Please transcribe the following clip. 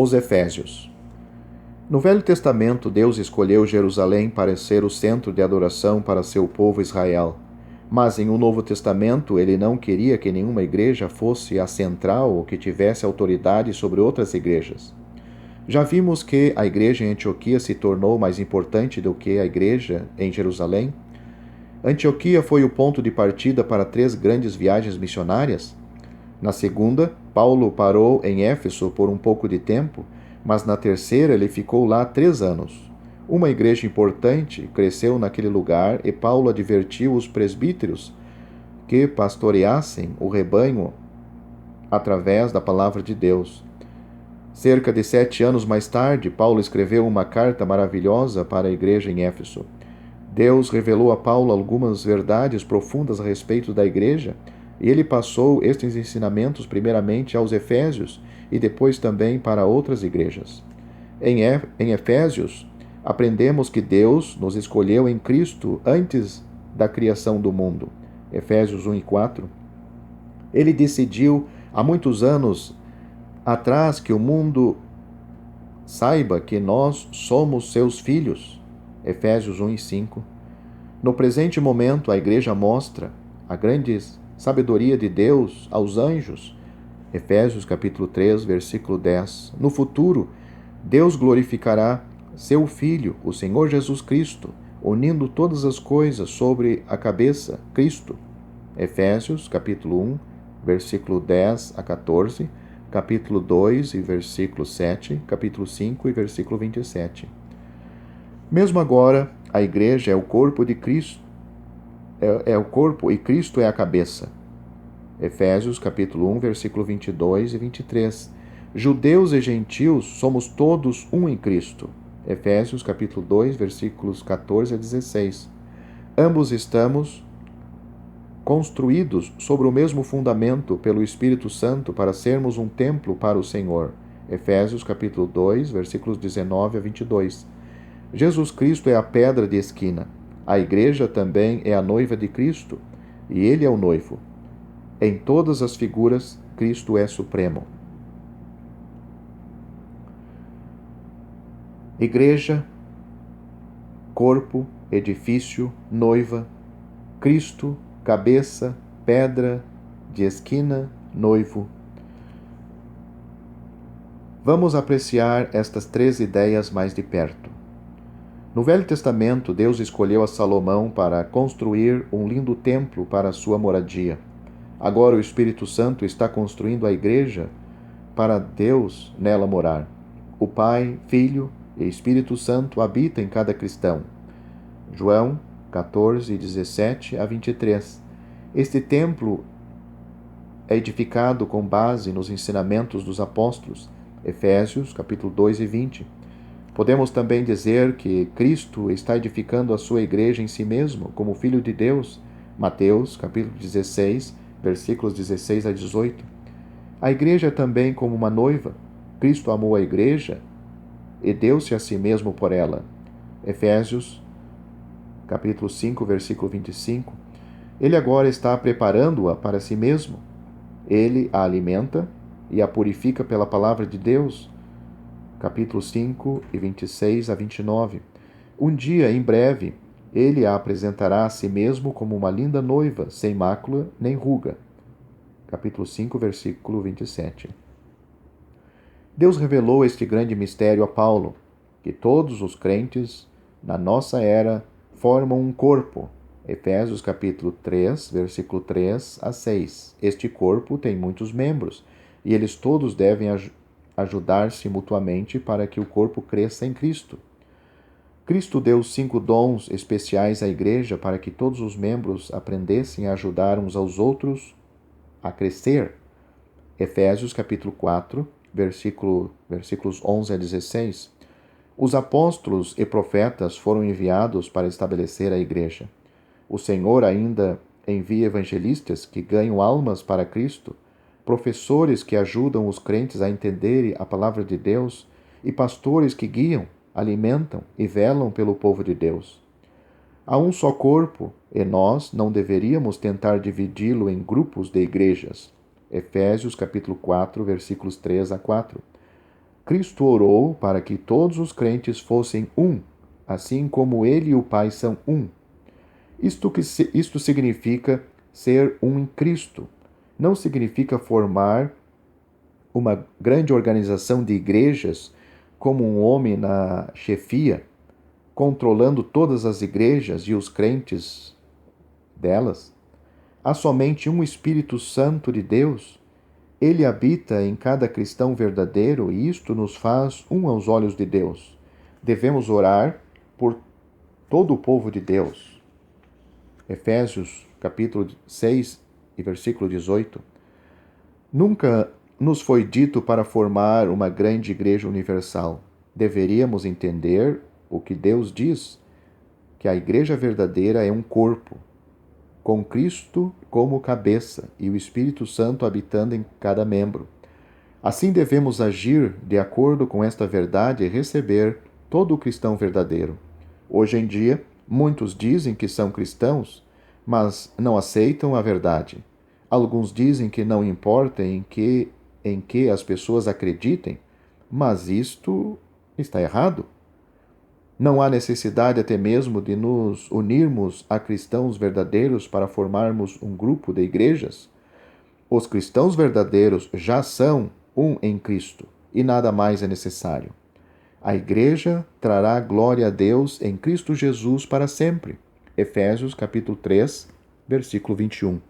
Os Efésios. No Velho Testamento, Deus escolheu Jerusalém para ser o centro de adoração para seu povo Israel. Mas em o Novo Testamento, ele não queria que nenhuma igreja fosse a central ou que tivesse autoridade sobre outras igrejas. Já vimos que a igreja em Antioquia se tornou mais importante do que a igreja em Jerusalém. Antioquia foi o ponto de partida para 3 grandes viagens missionárias. Na segunda, Paulo parou em Éfeso por um pouco de tempo, mas na terceira ele ficou lá 3 anos. Uma igreja importante cresceu naquele lugar e Paulo advertiu os presbíteros que pastoreassem o rebanho através da palavra de Deus. Cerca de 7 anos mais tarde, Paulo escreveu uma carta maravilhosa para a igreja em Éfeso. Deus revelou a Paulo algumas verdades profundas a respeito da igreja, e ele passou estes ensinamentos primeiramente aos Efésios e depois também para outras igrejas. Em Efésios, aprendemos que Deus nos escolheu em Cristo antes da criação do mundo. Efésios 1 e 4. Ele decidiu há muitos anos atrás que o mundo saiba que nós somos seus filhos. Efésios 1 e 5. No presente momento, a igreja mostra a grande sabedoria de Deus aos anjos. Efésios capítulo 3, versículo 10. No futuro, Deus glorificará seu Filho, o Senhor Jesus Cristo, unindo todas as coisas sobre a cabeça, Cristo. Efésios capítulo 1, versículo 10 a 14, capítulo 2 e versículo 7, capítulo 5 e versículo 27. Mesmo agora, a igreja é o corpo de Cristo, é o corpo e Cristo é a cabeça. Efésios capítulo 1, versículo 22 e 23. Judeus e gentios somos todos um em Cristo. Efésios capítulo 2, versículos 14 a 16. Ambos estamos construídos sobre o mesmo fundamento pelo Espírito Santo para sermos um templo para o Senhor. Efésios capítulo 2, versículos 19 a 22. Jesus Cristo é a pedra de esquina. A igreja também é a noiva de Cristo, e ele é o noivo. Em todas as figuras, Cristo é supremo. Igreja, corpo, edifício, noiva, Cristo, cabeça, pedra de esquina, noivo. Vamos apreciar estas 3 ideias mais de perto. No Velho Testamento, Deus escolheu a Salomão para construir um lindo templo para a sua moradia. Agora o Espírito Santo está construindo a igreja para Deus nela morar. O Pai, Filho e Espírito Santo habitam em cada cristão. João 14, 17 a 23. Este templo é edificado com base nos ensinamentos dos apóstolos. Efésios capítulo 2 e 20. Podemos também dizer que Cristo está edificando a sua igreja em si mesmo, como Filho de Deus. Mateus, capítulo 16, versículos 16 a 18. A igreja é também como uma noiva. Cristo amou a igreja e deu-se a si mesmo por ela. Efésios, capítulo 5, versículo 25. Ele agora está preparando-a para si mesmo. Ele a alimenta e a purifica pela palavra de Deus. Capítulo 5 e 26 a 29. Um dia, em breve, ele a apresentará a si mesmo como uma linda noiva, sem mácula nem ruga. Capítulo 5, versículo 27. Deus revelou este grande mistério a Paulo, que todos os crentes na nossa era formam um corpo. Efésios capítulo 3, versículo 3 a 6. Este corpo tem muitos membros, e eles todos devem ajudar-se mutuamente para que o corpo cresça em Cristo. Cristo deu 5 dons especiais à igreja para que todos os membros aprendessem a ajudar uns aos outros a crescer. Efésios capítulo 4, versículos 11 a 16. Os apóstolos e profetas foram enviados para estabelecer a igreja. O Senhor ainda envia evangelistas que ganham almas para Cristo, professores que ajudam os crentes a entenderem a palavra de Deus e pastores que guiam, alimentam e velam pelo povo de Deus. Há um só corpo e nós não deveríamos tentar dividi-lo em grupos de igrejas. Efésios capítulo 4, versículos 3 a 4. Cristo orou para que todos os crentes fossem um, assim como ele e o Pai são um. Isto significa ser um em Cristo. Não significa formar uma grande organização de igrejas como um homem na chefia, controlando todas as igrejas e os crentes delas. Há somente um Espírito Santo de Deus. Ele habita em cada cristão verdadeiro e isto nos faz um aos olhos de Deus. Devemos orar por todo o povo de Deus. Efésios, capítulo 6 e versículo 18. Nunca nos foi dito para formar uma grande igreja universal. Deveríamos entender o que Deus diz, que a igreja verdadeira é um corpo, com Cristo como cabeça e o Espírito Santo habitando em cada membro. Assim devemos agir de acordo com esta verdade e receber todo o cristão verdadeiro. Hoje em dia, muitos dizem que são cristãos, mas não aceitam a verdade. Alguns dizem que não importa em que as pessoas acreditem, mas isto está errado. Não há necessidade até mesmo de nos unirmos a cristãos verdadeiros para formarmos um grupo de igrejas. Os cristãos verdadeiros já são um em Cristo e nada mais é necessário. A igreja trará glória a Deus em Cristo Jesus para sempre. Efésios capítulo 3, versículo 21.